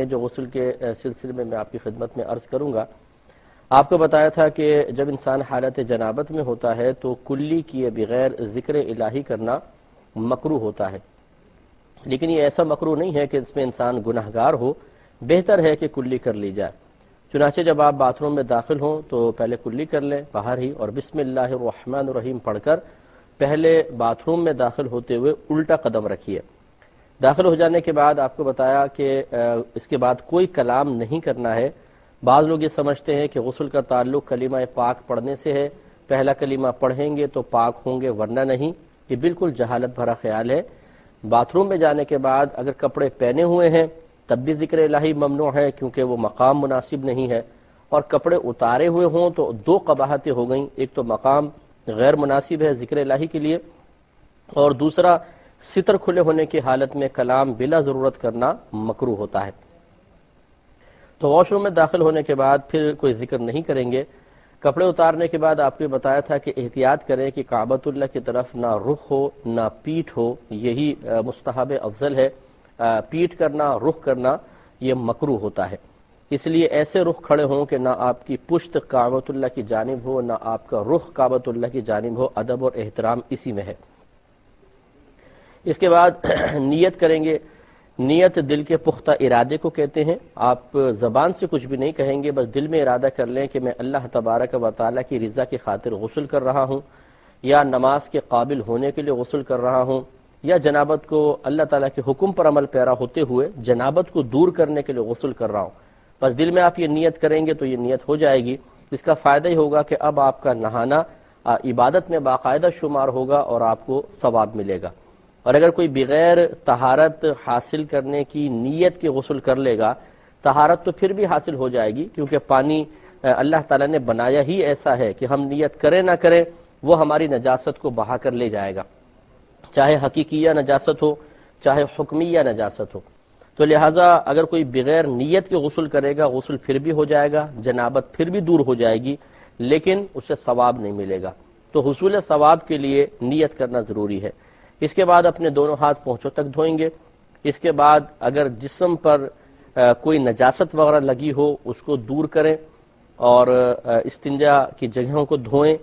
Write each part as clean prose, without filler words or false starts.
جو غسل کے سلسلے میں آپ کی خدمت میں عرض کروں گا. آپ کو بتایا تھا کہ جب انسان حالت جنابت میں ہوتا ہے تو کلی کیے بغیر ذکر الہی کرنا مکروہ ہوتا ہے، لیکن یہ ایسا مکروہ نہیں ہے کہ اس میں انسان گناہگار ہو، بہتر ہے کہ کلی کر لی جائے. چنانچہ جب آپ باتھ روم میں داخل ہوں تو پہلے کلی کر لیں باہر ہی، اور بسم اللہ الرحمن الرحیم پڑھ کر پہلے باتھ روم میں داخل ہوتے ہوئے الٹا قدم رکھیے. داخل ہو جانے کے بعد آپ کو بتایا کہ اس کے بعد کوئی کلام نہیں کرنا ہے. بعض لوگ یہ سمجھتے ہیں کہ غسل کا تعلق کلمہ پاک پڑھنے سے ہے، پہلا کلمہ پڑھیں گے تو پاک ہوں گے ورنہ نہیں. یہ بالکل جہالت بھرا خیال ہے. باتھ روم میں جانے کے بعد اگر کپڑے پہنے ہوئے ہیں تب بھی ذکر الہی ممنوع ہے، کیونکہ وہ مقام مناسب نہیں ہے. اور کپڑے اتارے ہوئے ہوں تو دو قباحتیں ہو گئیں، ایک تو مقام غیر مناسب ہے ذکر الہی کے لیے، اور دوسرا ستر کھلے ہونے کی حالت میں کلام بلا ضرورت کرنا مکروہ ہوتا ہے. تو واش روم میں داخل ہونے کے بعد پھر کوئی ذکر نہیں کریں گے. کپڑے اتارنے کے بعد آپ کو بتایا تھا کہ احتیاط کریں کہ کعبۃ اللہ کی طرف نہ رخ ہو نہ پیٹھ ہو، یہی مستحب افضل ہے. پیٹھ کرنا، رخ کرنا یہ مکروہ ہوتا ہے. اس لیے ایسے رخ کھڑے ہوں کہ نہ آپ کی پشت کعبۃ اللہ کی جانب ہو نہ آپ کا رخ کعبۃ اللہ کی جانب ہو. ادب اور احترام اسی میں ہے. اس کے بعد نیت کریں گے. نیت دل کے پختہ ارادے کو کہتے ہیں. آپ زبان سے کچھ بھی نہیں کہیں گے، بس دل میں ارادہ کر لیں کہ میں اللہ تبارک و تعالیٰ کی رضا کی خاطر غسل کر رہا ہوں، یا نماز کے قابل ہونے کے لیے غسل کر رہا ہوں، یا جنابت کو اللہ تعالیٰ کے حکم پر عمل پیرا ہوتے ہوئے جنابت کو دور کرنے کے لیے غسل کر رہا ہوں. بس دل میں آپ یہ نیت کریں گے تو یہ نیت ہو جائے گی. اس کا فائدہ ہی ہوگا کہ اب آپ کا نہانا عبادت میں باقاعدہ شمار ہوگا اور آپ کو ثواب ملے گا. اور اگر کوئی بغیر طہارت حاصل کرنے کی نیت کے غسل کر لے گا، طہارت تو پھر بھی حاصل ہو جائے گی، کیونکہ پانی اللہ تعالیٰ نے بنایا ہی ایسا ہے کہ ہم نیت کریں نہ کریں وہ ہماری نجاست کو بہا کر لے جائے گا، چاہے حقیقیہ نجاست ہو چاہے حکمیہ نجاست ہو. تو لہٰذا اگر کوئی بغیر نیت کے غسل کرے گا، غسل پھر بھی ہو جائے گا، جنابت پھر بھی دور ہو جائے گی، لیکن اسے ثواب نہیں ملے گا. تو حصول ثواب کے لیے نیت کرنا ضروری ہے. اس کے بعد اپنے دونوں ہاتھ پونچھوں تک دھوئیں گے. اس کے بعد اگر جسم پر کوئی نجاست وغیرہ لگی ہو اس کو دور کریں اور استنجا کی جگہوں کو دھوئیں.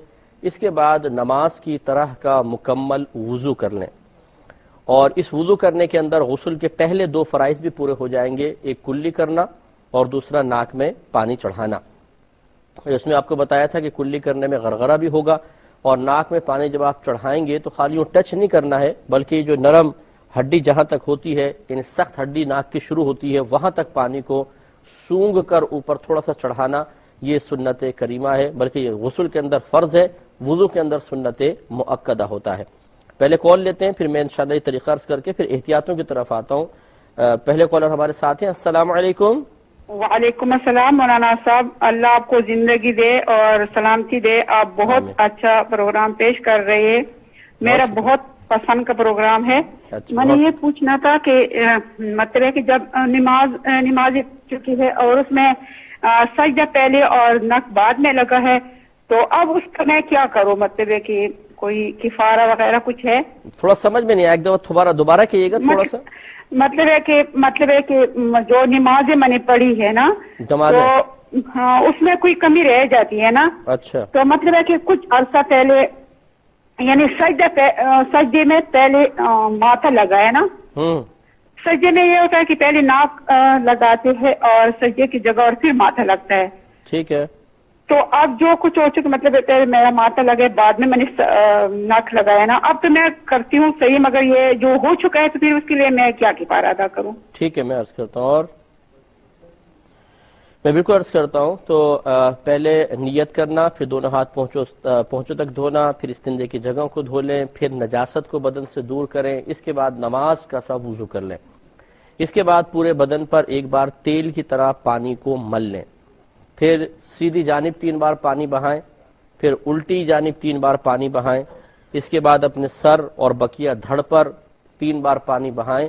اس کے بعد نماز کی طرح کا مکمل وضو کر لیں، اور اس وضو کرنے کے اندر غسل کے پہلے دو فرائض بھی پورے ہو جائیں گے، ایک کلی کرنا اور دوسرا ناک میں پانی چڑھانا. اس میں آپ کو بتایا تھا کہ کلی کرنے میں غرغرہ بھی ہوگا، اور ناک میں پانی جب آپ چڑھائیں گے تو خالی ٹچ نہیں کرنا ہے، بلکہ جو نرم ہڈی جہاں تک ہوتی ہے، یعنی سخت ہڈی ناک کی شروع ہوتی ہے وہاں تک پانی کو سونگھ کر اوپر تھوڑا سا چڑھانا، یہ سنت کریمہ ہے، بلکہ یہ غسل کے اندر فرض ہے، وضو کے اندر سنت مؤکدہ ہوتا ہے. پہلے کال لیتے ہیں، پھر میں انشاءاللہ یہ طریقہ عرض کر کے پھر احتیاطوں کی طرف آتا ہوں. پہلے کالر ہمارے ساتھ ہیں. السلام علیکم. وعلیکم السلام مولانا صاحب، اللہ آپ کو زندگی دے اور سلامتی دے. آپ بہت اچھا پروگرام پیش کر رہے ہیں، میرا بہت پسند کا پروگرام ہے. میں نے یہ پوچھنا تھا کہ مطلب ہے کہ جب نماز چکی ہے اور اس میں سجدہ پہلے اور نک بعد میں لگا ہے، تو اب اس کا میں کیا کروں؟ مطلب ہے کہ کوئی کفارہ وغیرہ کچھ ہے؟ تھوڑا سمجھ میں نہیں آیا، ایک دفعہ دوبارہ کہیے گا تھوڑا سا. مطلب ہے کہ جو نمازیں میں نے پڑھی ہے نا، تو ہاں اس میں کوئی کمی رہ جاتی ہے نا. اچھا. تو مطلب ہے کہ کچھ عرصہ پہلے یعنی سجدے میں پہلے ماتھا لگا ہے نا. سجدے میں یہ ہوتا ہے کہ پہلے ناک لگاتے ہیں اور سجدے کی جگہ اور پھر ماتھا لگتا ہے. ٹھیک ہے. تو اب جو کچھ ہو چکا، مطلب پہلے میرا ماتھا لگا، بعد میں نے ناک لگایا نا. اب تو میں کرتی ہوں صحیح، مگر یہ جو ہو چکا ہے تو پھر اس کے لیے میں کیا کفارہ ادا کروں؟ ٹھیک ہے، میں عرض کرتا ہوں. اور میں بالکل عرض کرتا ہوں. تو پہلے نیت کرنا، پھر دونوں ہاتھ پہنچوں تک دھونا، پھر استنجے کی جگہوں کو دھو لیں، پھر نجاست کو بدن سے دور کریں. اس کے بعد نماز کا سا وضو کر لیں. اس کے بعد پورے بدن پر ایک بار تیل کی طرح پانی کو مل لیں. پھر سیدھی جانب 3 بار پانی بہائیں، پھر الٹی جانب 3 بار پانی بہائیں. اس کے بعد اپنے سر اور بقیہ دھڑ پر 3 بار پانی بہائیں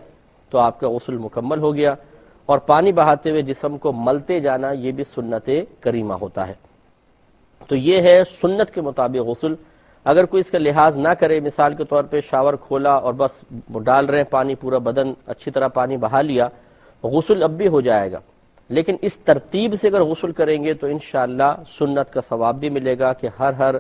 تو آپ کا غسل مکمل ہو گیا. اور پانی بہاتے ہوئے جسم کو ملتے جانا یہ بھی سنت کریمہ ہوتا ہے. تو یہ ہے سنت کے مطابق غسل. اگر کوئی اس کا لحاظ نہ کرے، مثال کے طور پہ شاور کھولا اور بس ڈال رہے ہیں پانی، پورا بدن اچھی طرح پانی بہا لیا، غسل اب بھی ہو جائے گا، لیکن اس ترتیب سے اگر غسل کریں گے تو انشاءاللہ سنت کا ثواب بھی ملے گا کہ ہر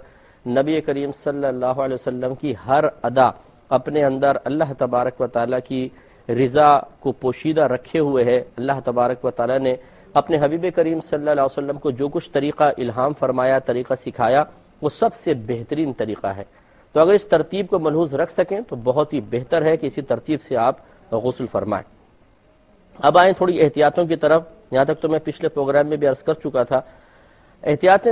نبی کریم صلی اللہ علیہ وسلم کی ہر ادا اپنے اندر اللہ تبارک و تعالیٰ کی رضا کو پوشیدہ رکھے ہوئے ہے۔ اللہ تبارک و تعالیٰ نے اپنے حبیب کریم صلی اللہ علیہ وسلم کو جو کچھ طریقہ الہام فرمایا، طریقہ سکھایا، وہ سب سے بہترین طریقہ ہے۔ تو اگر اس ترتیب کو ملحوظ رکھ سکیں تو بہت ہی بہتر ہے کہ اسی ترتیب سے آپ غسل فرمائیں۔ اب آئیں تھوڑی احتیاطوں کی طرف، یہاں تک تو میں پچھلے پروگرام میں بھی عرض کر چکا تھا۔ احتیاطیں